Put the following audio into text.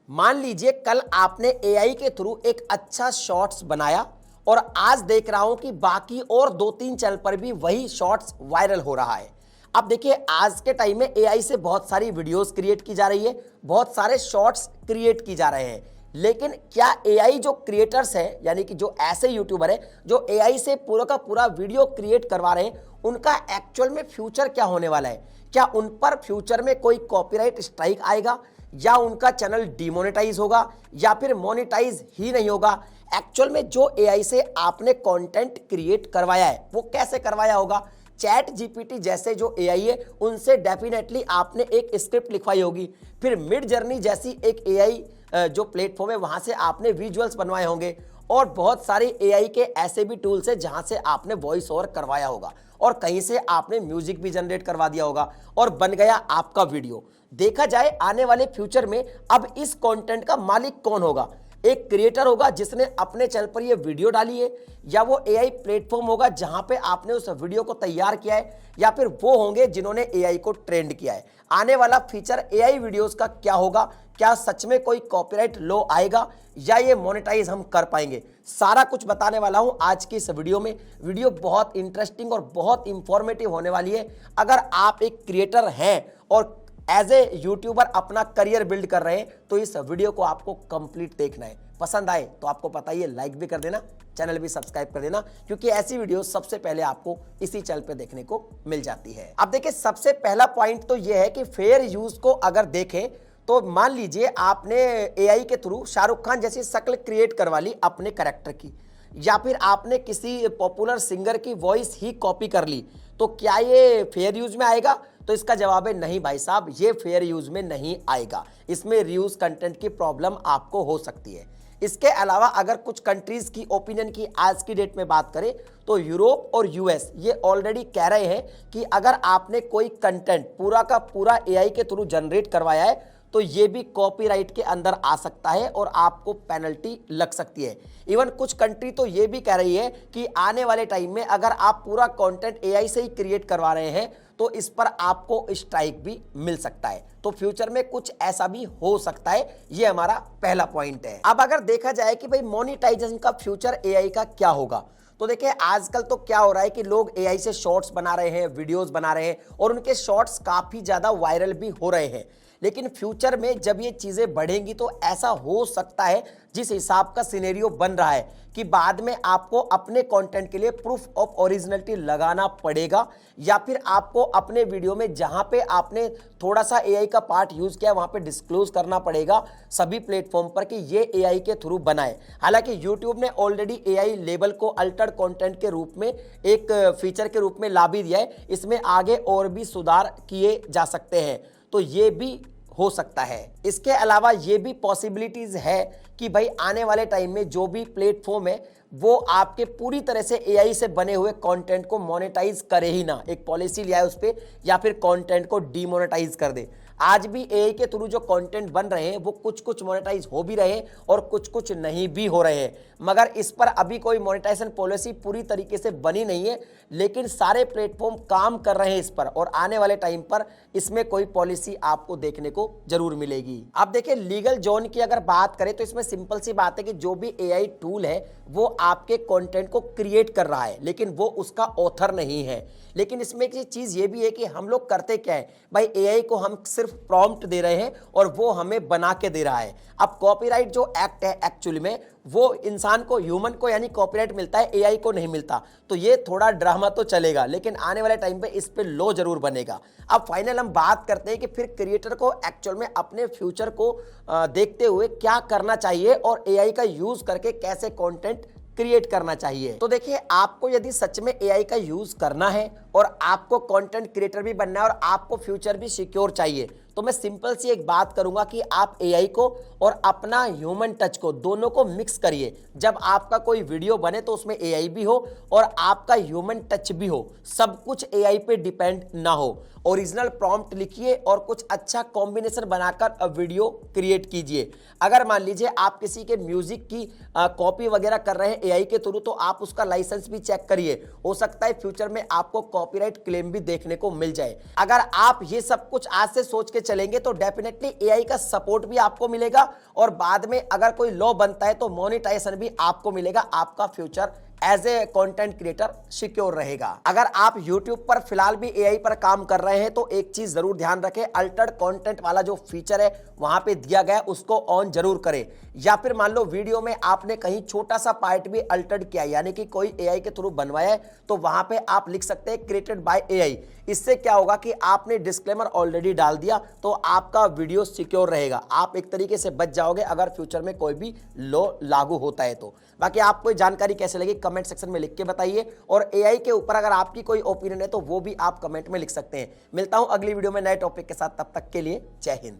मान लीजिए कल आपने एआई के थ्रू एक अच्छा शॉर्ट्स बनाया और आज देख रहा हूं कि बाकी और 2-3 चैनल पर भी वही शॉर्ट्स वायरल हो रहा है। अब देखिए आज के टाइम में एआई से बहुत सारी वीडियोस क्रिएट की जा रही है, बहुत सारे शॉर्ट्स क्रिएट की जा रहे हैं, लेकिन क्या एआई जो क्रिएटर्स हैं यानी कि जो ऐसे यूट्यूबर हैं जो एआई से पूरा का पूरा वीडियो क्रिएट करवा रहे हैं, उनका एक्चुअल में फ्यूचर क्या होने वाला है? क्या उन पर फ्यूचर में कोई कॉपीराइट स्ट्राइक आएगा या उनका चैनल डिमोनेटाइज होगा या फिर मोनेटाइज ही नहीं होगा? एक्चुअल में जो एआई से आपने कंटेंट क्रिएट करवाया है वो कैसे करवाया होगा? चैट जीपीटी जैसे जो एआई है उनसे डेफिनेटली आपने एक स्क्रिप्ट लिखवाई होगी, फिर मिड जर्नी जैसी एक एआई जो प्लेटफॉर्म है वहां से आपने विजुअल्स बनवाए होंगे और बहुत सारे एआई के ऐसे भी टूल्स है जहां से आपने वॉइस ओवर करवाया होगा और कहीं से आपने म्यूजिक भी जनरेट करवा दिया होगा और बन गया आपका वीडियो। देखा जाए आने वाले फ्यूचर में अब इस कंटेंट का मालिक कौन होगा? एक क्रिएटर होगा जिसने अपने चैनल पर ये वीडियो डाली है, या वो एआई प्लेटफॉर्म होगा जहां पे आपने उस वीडियो को तैयार किया है, या फिर वो होंगे जिन्होंने एआई को ट्रेंड किया है? आने वाला फीचर एआई वीडियोस का क्या होगा? क्या सच में कोई कॉपीराइट लॉ आएगा या ये मोनेटाइज हम कर पाएंगे? सारा कुछ बताने वाला हूं आज की इस वीडियो में। वीडियो बहुत इंटरेस्टिंग और बहुत इंफॉर्मेटिव होने वाली है। अगर आप एक क्रिएटर हैं और एज ए यूट्यूबर अपना करियर बिल्ड कर रहे हैं तो इस वीडियो को आपको कंप्लीट देखना है। पसंद आए तो आपको पता ही है, लाइक भी कर देना, चैनल भी सब्सक्राइब कर देना, क्योंकि ऐसी वीडियो सबसे पहले आपको इसी चैनल पे देखने को मिल जाती है। अब देखिए सबसे पहला पॉइंट तो यह है कि फेयर यूज को अगर देखें तो मान लीजिए आपने एआई के थ्रू शाहरुख खान जैसी शक्ल क्रिएट करवा ली अपने कैरेक्टर की, या फिर आपने किसी पॉपुलर सिंगर की वॉइस ही कॉपी कर ली, तो क्या ये फेयर यूज में आएगा? तो इसका जवाब है नहीं भाई साहब, ये फेयर यूज में नहीं आएगा। इसमें रीयूज कंटेंट की प्रॉब्लम आपको हो सकती है। इसके अलावा अगर कुछ कंट्रीज की ओपिनियन की आज की डेट में बात करें तो यूरोप और यूएस ये ऑलरेडी कह रहे हैं कि अगर आपने कोई कंटेंट पूरा का पूरा एआई के थ्रू जनरेट करवाया है तो ये भी कॉपीराइट के अंदर आ सकता है और आपको पेनल्टी लग सकती है। इवन कुछ कंट्री तो ये भी कह रही है कि आने वाले टाइम में अगर आप पूरा कंटेंट एआई से ही क्रिएट करवा रहे हैं तो इस पर आपको स्ट्राइक भी मिल सकता है। तो फ्यूचर में कुछ ऐसा भी हो सकता है। ये हमारा पहला पॉइंट है। अब अगर देखा जाए कि भाई मोनेटाइजेशन का फ्यूचर एआई का क्या होगा, तो देखिए आजकल तो क्या हो रहा है कि लोग एआई से शॉर्ट्स बना रहे हैं, वीडियोस बना रहे हैं और उनके शॉर्ट्स काफी ज्यादा वायरल भी हो रहे हैं। लेकिन फ्यूचर में जब ये चीजें बढ़ेंगी तो ऐसा हो सकता है, जिस हिसाब का सिनेरियो बन रहा है, कि बाद में आपको अपने कंटेंट के लिए प्रूफ ऑफ ओरिजिनलिटी लगाना पड़ेगा, या फिर आपको अपने वीडियो में जहां पे आपने थोड़ा सा एआई का पार्ट यूज किया वहां पे डिस्क्लोज करना पड़ेगा सभी प्लेटफॉर्म पर कि ये एआई के थ्रू बना है। हालांकि यूट्यूब ने ऑलरेडी एआई लेबल को अल्टर्ड कंटेंट के रूप में एक फीचर के रूप में ला भी दिया है। इसमें आगे और भी सुधार किए जा सकते हैं, तो ये भी हो सकता है। इसके अलावा ये भी पॉसिबिलिटीज है कि भाई आने वाले टाइम में जो भी प्लेटफॉर्म है वो आपके पूरी तरह से एआई से बने हुए कंटेंट को मोनेटाइज करे ही ना, एक पॉलिसी लिया है उस पे, या फिर कंटेंट को डीमोनेटाइज कर दे। आज भी एआई के थ्रू जो कंटेंट बन रहे हैं वो कुछ कुछ मोनेटाइज हो भी रहे हैं और कुछ कुछ नहीं भी हो रहे हैं, मगर इस पर अभी कोई मोनेटाइजेशन पॉलिसी पूरी तरीके से बनी नहीं है। लेकिन सारे प्लेटफॉर्म काम कर रहे हैं इस पर और आने वाले टाइम पर इसमें कोई पॉलिसी आपको देखने को जरूर मिलेगी। अब देखिए लीगल जोन की अगर बात करें तो इसमें सिंपल सी बात है कि जो भी एआई टूल है वो आपके कंटेंट को क्रिएट कर रहा है, लेकिन वो उसका ऑथर नहीं है। लेकिन इसमें एक चीज ये भी है कि हम लोग करते क्या है भाई, एआई को हम सिर्फ प्रॉम्प्ट दे रहे हैं और वो हमें बना के दे रहा है। अब कॉपीराइट जो एक्ट है एक्चुअली में वो इंसान को, ह्यूमन को यानी कॉपीराइट मिलता है, एआई को नहीं मिलता। तो ये थोड़ा ड्रामा तो चलेगा, लेकिन आने वाले टाइम पे इस पे लॉ जरूर बनेगा। अब फाइनल हम बात करते हैं कि फिर क्रिएटर को एक्चुअल में अपने फ्यूचर को देखते हुए क्या करना चाहिए और एआई का यूज करके कैसे कंटेंट क्रिएट करना चाहिए। तो देखिए आपको यदि सच में एआई का यूज करना है और आपको कंटेंट क्रिएटर भी बनना है और आपको फ्यूचर भी सिक्योर चाहिए, तो मैं सिंपल सी एक बात करूंगा कि आप एआई को और अपना ह्यूमन टच को दोनों को मिक्स करिए। जब आपका कोई वीडियो बने तो उसमें एआई भी हो और आपका ह्यूमन टच भी हो, सब कुछ एआई पे डिपेंड ना हो। ओरिजिनल प्रॉम्प्ट लिखिए और कुछ अच्छा कॉम्बिनेशन बनाकर वीडियो क्रिएट कीजिए। अगर मान लीजिए आप किसी के म्यूजिक की कॉपी वगैरह कर रहे हैं एआई के थ्रू, तो आप उसका लाइसेंस भी चेक करिए। हो सकता है फ्यूचर में आपको कॉपीराइट क्लेम भी देखने को मिल जाए। अगर आप ये सब कुछ आज से सोच के चलेंगे तो डेफिनेटली एआई का सपोर्ट भी आपको मिलेगा और बाद में अगर कोई लॉ बनता है तो मोनेटाइजेशन भी आपको मिलेगा। आपका future as a content creator secure रहेगा। अगर आप YouTube पर फिलहाल भी एआई पर काम कर रहे हैं तो एक चीज जरूर ध्यान रखें, अल्टर्ड कंटेंट वाला जो फीचर है वहां पे दिया गया उसको ऑन जरूर करें। या फिर मान लो वीडियो में आपने कहीं छोटा सा पार्ट भी अल्टर्ड किया यानी कि कोई एआई के थ्रू बनवाया है तो वहां पे आप लिख सकते हैं क्रिएटेड बाय एआई। इससे क्या होगा कि आपने डिस्क्लेमर ऑलरेडी डाल दिया तो आपका वीडियो सिक्योर रहेगा। आप एक तरीके से बच जाओगे अगर फ्यूचर में कोई भी लॉ लागू होता है तो। बाकी आपको जानकारी कैसे लगी कमेंट सेक्शन में लिख के बताइए और एआई के ऊपर अगर आपकी कोई ओपिनियन है तो वो भी आप कमेंट में लिख सकते हैं। मिलता हूं अगली वीडियो में नए टॉपिक के साथ, तब तक के लिए जय हिंद।